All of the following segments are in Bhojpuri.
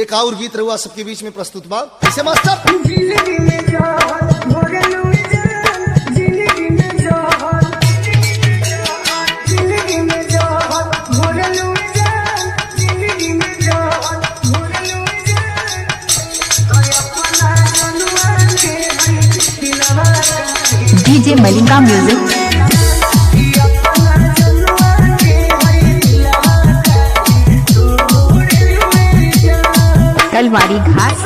एक और गीत रहुआ सबके बीच में प्रस्तुत बा। कैसे master? DJ Malinga music. Kalwari घाट।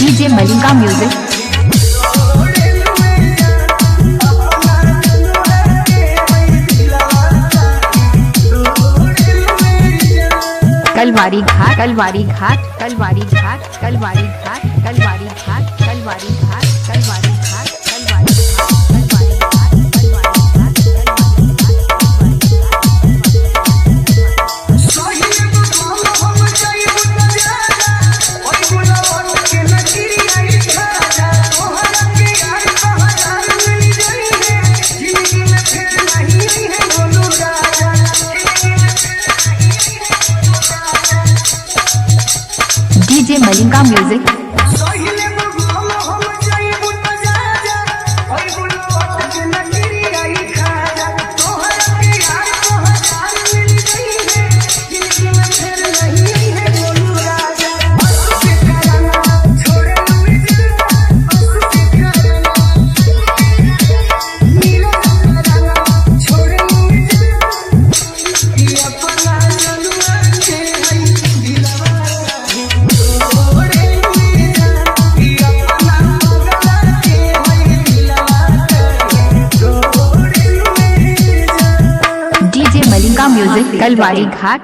DJ Malinga music. कलवारी घाट। कलवारी घाट। कलवारी घाट। कलवारी घाट। कलवारी घाट। कलवारी घाट। कलवारी घाट। Kalwari DJ Malinga music. DJ Malinga music. Kalwari घाट।